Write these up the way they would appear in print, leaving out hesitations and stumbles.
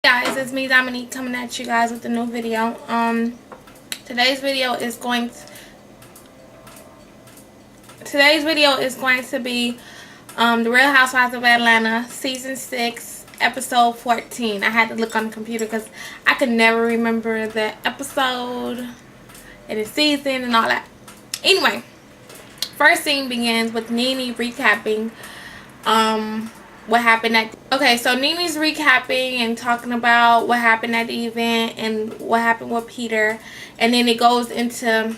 Guys, it's me Dominique coming at you guys with a new video. Today's video is going to be The Real Housewives of Atlanta season 6 episode 14. I had to look on the computer because I could never remember the episode and the season and all that. Anyway, first scene begins with Nene recapping what happened at so Nene's recapping and talking about what happened at the event and what happened with Peter, and then it goes into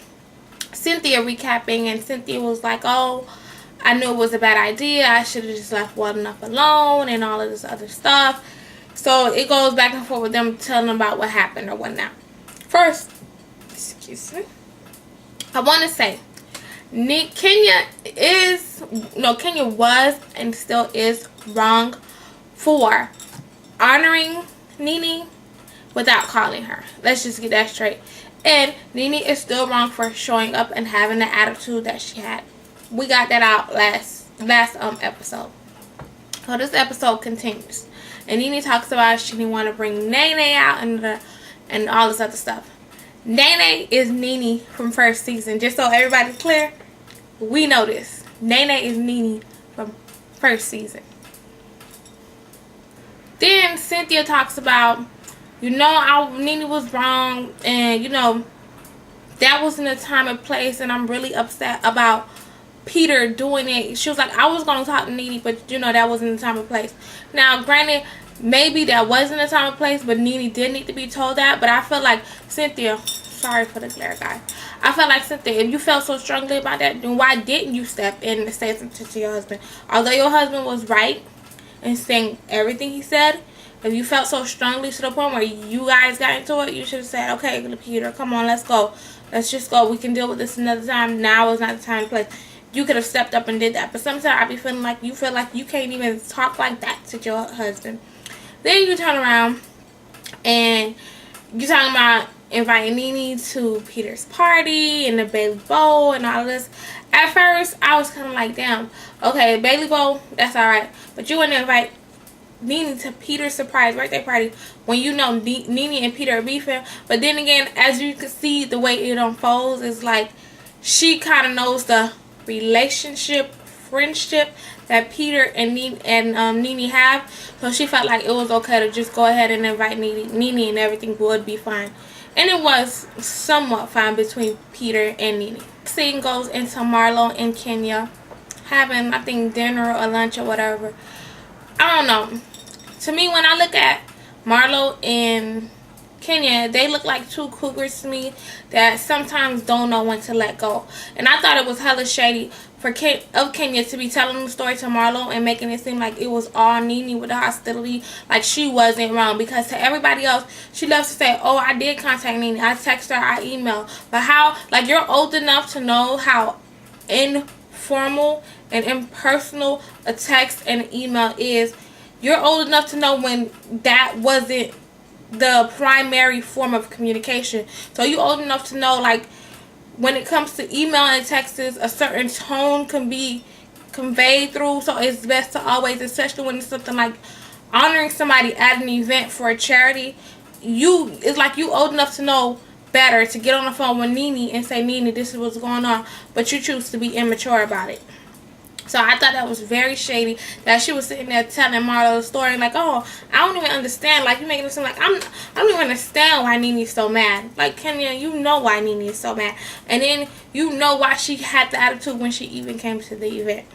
Cynthia recapping, and Cynthia was like, oh, I knew it was a bad idea, I should have just left well enough alone and all of this other stuff. So it goes back and forth with them telling about what happened or whatnot. First, excuse me, I want to say Kenya was and still is wrong for honoring Nene without calling her. Let's just get that straight. And Nene is still wrong for showing up and having the attitude that she had. We got that out last episode. So this episode continues, and Nene talks about she didn't want to bring Nene out and all this other stuff. Nene is Nene from first season. Just so everybody's clear, we know this. Nene is Nene from first season. Then Cynthia talks about, Nene was wrong, and that wasn't a time and place, and I'm really upset about Peter doing it. She was like, I was gonna talk to Nene, but that wasn't the time and place. Now, granted, maybe that wasn't a time and place, but Nene did need to be told that. But I feel like Cynthia, sorry for the glare, guys. I felt like Cynthia, if you felt so strongly about that, then why didn't you step in and say something to your husband? Although your husband was right in saying everything he said, if you felt so strongly to the point where you guys got into it, you should have said, okay, Peter, come on, let's go. Let's just go. We can deal with this another time. Now is not the time and place. You could have stepped up and did that. But sometimes I be feeling like you feel like you can't even talk like that to your husband. Then you turn around and you talking about inviting Nene to Peter's party and the Bailey Bowl and all of this. At first, I was kind of like, damn, okay, Bailey Bowl, that's alright. But you wouldn't invite Nene to Peter's surprise birthday party when Nene and Peter are beefing. But then again, as you can see, the way it unfolds is like she kind of knows the relationship, friendship that Peter and Nene have. So she felt like it was okay to just go ahead and invite Nene and everything would be fine. And it was somewhat fine between Peter and Nene. Scene goes into Marlo and Kenya having, I think, dinner or lunch or whatever. I don't know. To me, when I look at Marlo and Kenya, they look like two cougars to me that sometimes don't know when to let go. And I thought it was hella shady of Kenya to be telling the story to Marlo and making it seem like it was all Nene with the hostility, like she wasn't wrong. Because to everybody else, she loves to say, oh, I did contact Nene, I texted her, I emailed. But how, like, you're old enough to know how informal and impersonal a text and an email is. You're old enough to know when that wasn't the primary form of communication. So you old enough to know, like, when it comes to email and texts, a certain tone can be conveyed through. So it's best to always, especially when it's something like honoring somebody at an event for a charity, it's like you old enough to know better to get on the phone with Nene and say, Nene, this is what's going on, but you choose to be immature about it. So I thought that was very shady that she was sitting there telling Marlo the story like, oh, I don't even understand. Like, you making it seem like I don't even understand why Nene's so mad. Like, Kenya, you know why Nene is so mad. And then you know why she had the attitude when she even came to the event.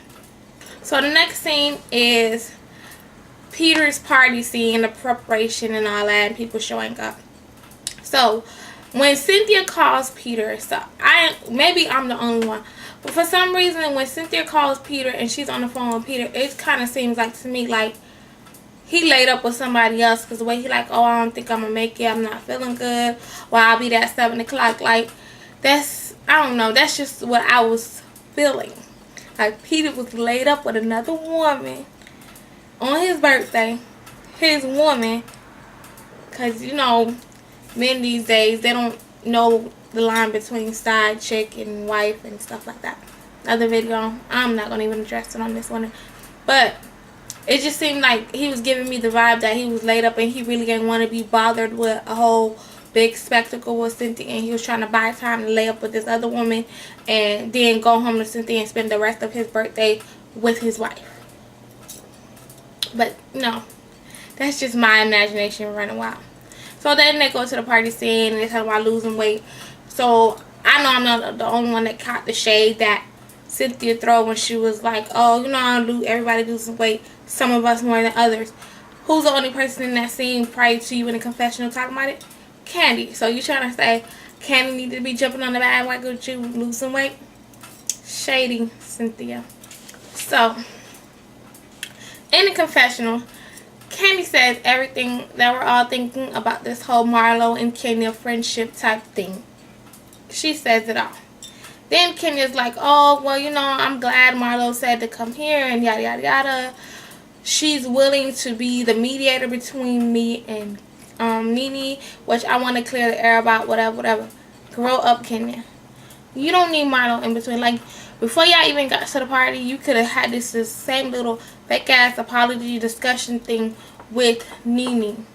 So the next scene is Peter's party scene, the preparation and all that, and people showing up. So when Cynthia calls Peter, so maybe I'm the only one, but for some reason, when Cynthia calls Peter and she's on the phone with Peter, it kind of seems like to me like he laid up with somebody else. Because the way he like, oh, I don't think I'm going to make it. I'm not feeling good. Well, I'll be there at 7 o'clock. Like, I don't know. That's just what I was feeling. Like, Peter was laid up with another woman on his birthday. His woman. Because, men these days, they don't know the line between side chick and wife and stuff like that. Another video, I'm not going to even address it on this one. But it just seemed like he was giving me the vibe that he was laid up and he really didn't want to be bothered with a whole big spectacle with Cynthia, and he was trying to buy time to lay up with this other woman and then go home to Cynthia and spend the rest of his birthday with his wife. But no, that's just my imagination running wild. So then they go to the party scene and they talk about losing weight. So I know I'm not the only one that caught the shade that Cynthia throw when she was like, oh, you know, everybody losing weight, some of us more than others. Who's the only person in that scene prior to you in the confessional talking about it? Candy. So you trying to say Candy needed to be jumping on the bandwagon with you losing weight? Shady, Cynthia. So in the confessional, Candy says everything that we're all thinking about this whole Marlo and Kenya friendship type thing. She says it all. Then Kenya's like, oh, well, you know, I'm glad Marlo said to come here and yada, yada, yada. She's willing to be the mediator between me and Nene, which I want to clear the air about, whatever. Grow up, Kenya. You don't need Marlo in between. Like, before y'all even got to the party, you could have had this same little fake-ass apology discussion thing with Nene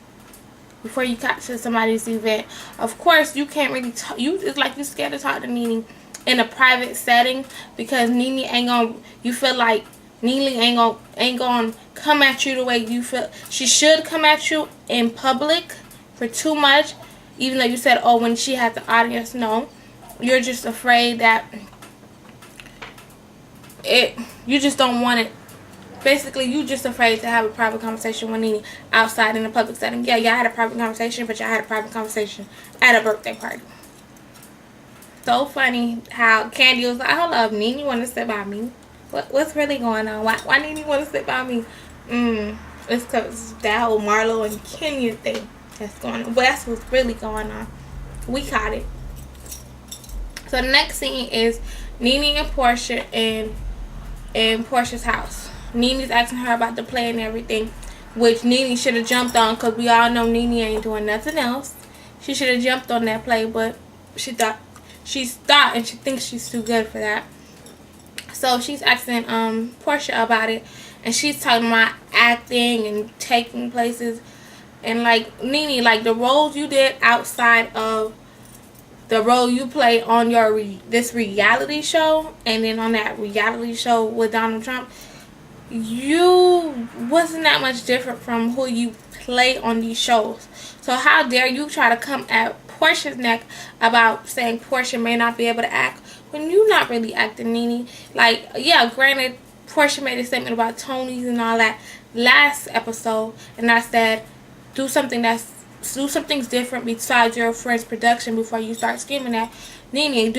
before you got to somebody's event. Of course, you can't really talk. It's like you're scared to talk to Nene in a private setting because Nene ain't gonna. You feel like Nene ain't gonna come at you the way you feel she should come at you in public for too much. Even though you said, oh, when she has the audience, no, you're just afraid that you just don't want it. Basically, you just afraid to have a private conversation with Nene outside in a public setting. Yeah, y'all had a private conversation, but y'all had a private conversation at a birthday party. So funny how Candy was like, hold up, Nene want to sit by me. What's really going on? Why Nene want to sit by me? It's because that whole Marlo and Kenya thing that's going on. Well, that's what's really going on. We caught it. So the next scene is Nene and Portia in Portia's house. Nene's asking her about the play and everything, which Nene should have jumped on because we all know Nene ain't doing nothing else. She should have jumped on that play, but she's thought and she thinks she's too good for that. So she's asking Portia about it, and she's talking about acting and taking places, and like Nene, like the roles you did outside of the role you played on your this reality show, and then on that reality show with Donald Trump, you wasn't that much different from who you play on these shows. So how dare you try to come at Portia's neck about saying Portia may not be able to act when you're not really acting, Nene. Like, yeah, granted, Portia made a statement about Tony's and all that last episode, and I said do something something's different besides your friend's production before you start screaming at Nene.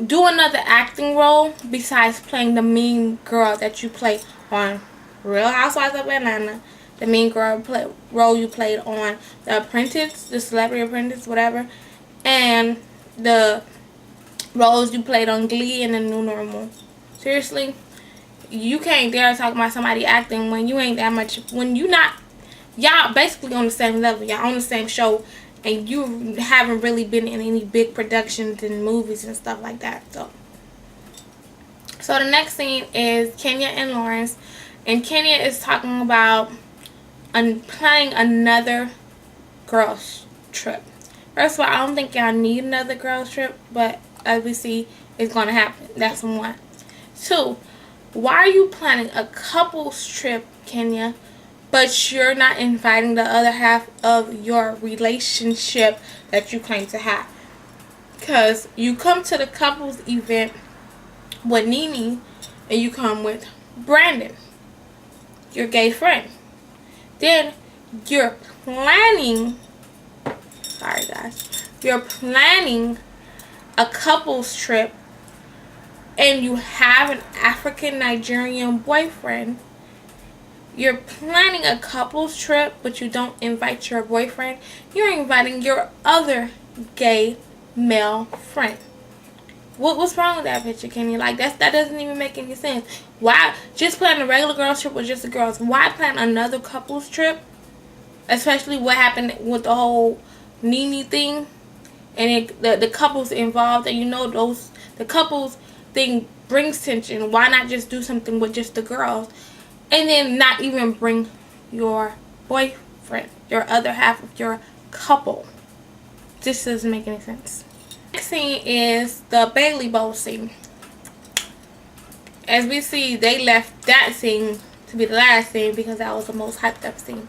Do another acting role besides playing the mean girl that you played on Real Housewives of Atlanta, the mean girl role you played on The Apprentice, the Celebrity Apprentice, whatever, and the roles you played on Glee and The New Normal. Seriously, you can't dare talk about somebody acting when you ain't that much, when you not, y'all basically on the same level, y'all on the same show, and you haven't really been in any big productions and movies and stuff like that. So the next scene is Kenya and Lawrence, and Kenya is talking about planning another girls trip. First of all, I don't think y'all need another girls trip, but as we see, it's going to happen. That's one. Two, why are you planning a couples trip, Kenya, but you're not inviting the other half of your relationship that you claim to have? Because you come to the couples event with Nene, and you come with Brandon, your gay friend. Then you're planning, sorry guys, you're planning a couples trip, and you have an African Nigerian boyfriend. You're planning a couples trip, but you don't invite your boyfriend. You're inviting your other gay male friend. What's wrong with that picture, Kenny? Like, that doesn't even make any sense. Why just plan a regular girls trip with just the girls? Why plan another couples trip? Especially what happened with the whole Nene thing, and the couples involved, and you know the couples thing brings tension. Why not just do something with just the girls? and then not even bring your boyfriend, your other half of your couple. This doesn't make any sense. Next scene is the Bailey Bowl scene. As we see, they left that scene to be the last scene because that was the most hyped up scene.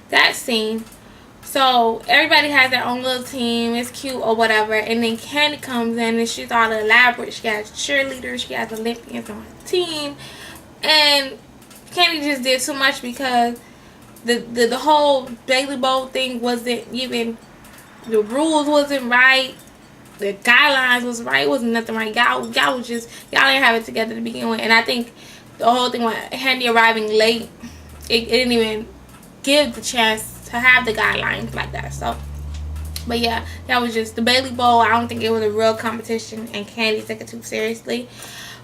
That scene. So everybody has their own little team. It's cute or whatever. And then Candy comes in and she's all elaborate. She has cheerleaders. She has Olympians on her team. And Candy just did too much because the whole Bailey Bowl thing wasn't even, the rules wasn't right. The guidelines was right. It wasn't nothing right. Y'all was just, y'all didn't have it together to begin with. And I think the whole thing with Handy arriving late, it didn't even give the chance to have the guidelines like that. So, but yeah, that was just the Bailey Bowl. I don't think it was a real competition, and Candy took it too seriously.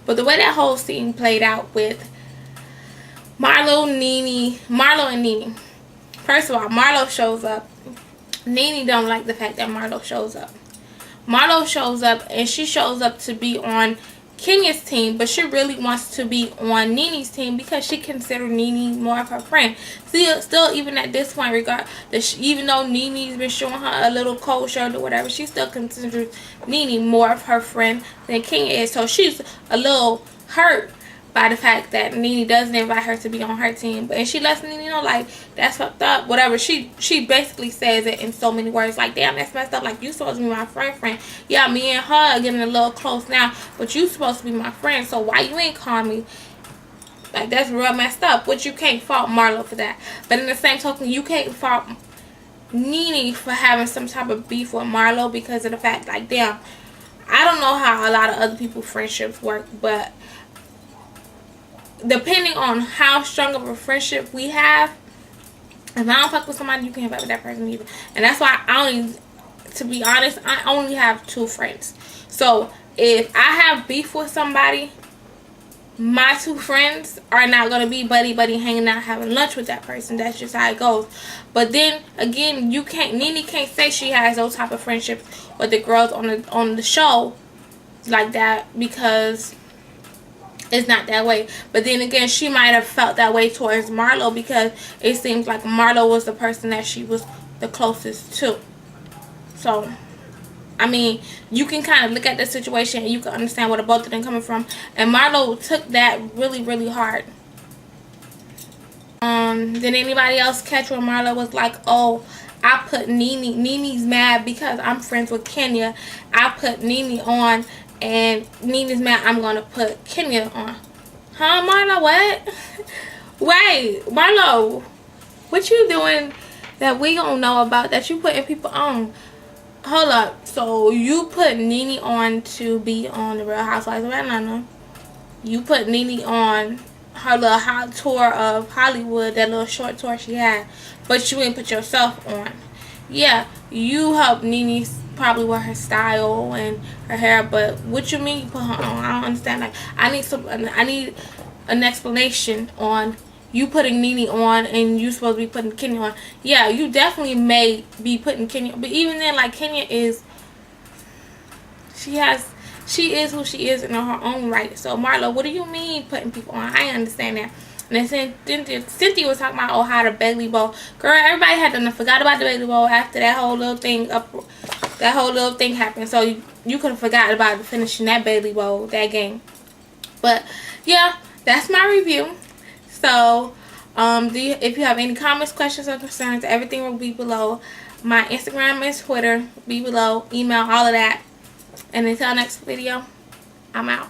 But the way that whole scene played out with Marlo and Nene. First of all, Marlo shows up. Nene don't like the fact that Marlo shows up. Marlo shows up, and she shows up to be on Kenya's team, but she really wants to be on Nene's team because she considers Nene more of her friend. Still, even at this point, even though Nene's been showing her a little cold shoulder or whatever, she still considers Nene more of her friend than Kenya is. So she's a little hurt by the fact that Nene doesn't invite her to be on her team. And she lets Nene know, like, that's fucked up, whatever. She basically says it in so many words, like, damn, that's messed up. Like, you supposed to be my friend. Yeah, me and her are getting a little close now, but you supposed to be my friend, so why you ain't call me? Like, that's real messed up. Which you can't fault Marlo for that. But in the same token, you can't fault Nene for having some type of beef with Marlo because of the fact, like, damn, I don't know how a lot of other people's friendships work, but depending on how strong of a friendship we have, if I don't fuck with somebody, you can't fuck with that person either. And that's why to be honest, I only have 2 friends. So if I have beef with somebody, my 2 friends are not going to be buddy hanging out having lunch with that person. That's just how it goes. But then again, Nene can't say she has those type of friendships with the girls on the show like that because it's not that way. But then again, she might have felt that way towards Marlo because it seems like Marlo was the person that she was the closest to. So, I mean, you can kind of look at the situation and you can understand where the both of them coming from. And Marlo took that really, really hard. Did anybody else catch when Marlo was like, oh, I put Nene's mad because I'm friends with Kenya. I put Nene on, and Nene's mad I'm going to put Kenya on. Huh, Marlo, what? Wait, Marlo, what you doing that we don't know about that you putting people on? Hold up. So you put Nene on to be on the Real Housewives of Atlanta. You put Nene on her little hot tour of Hollywood, that little short tour she had, but you ain't put yourself on. Yeah, you helped Nene probably with her style and her hair, but what you mean you put her on? I don't understand. Like, I need an explanation on you putting Nene on and you supposed to be putting Kenya on. Yeah, you definitely may be putting Kenya, but even then, like, Kenya is, she is who she is in her own right. So Marlo, what do you mean putting people on? I understand that. And then Cynthia was talking about, oh, how the Bailey Bowl. Girl, everybody had done forgot about the Bailey Bowl after that whole little thing happened. So you could have forgot about finishing that Bailey Bowl, that game. But yeah, that's my review. So if you have any comments, questions, or concerns, everything will be below. My Instagram and Twitter will be below. Email, all of that. And until next video, I'm out.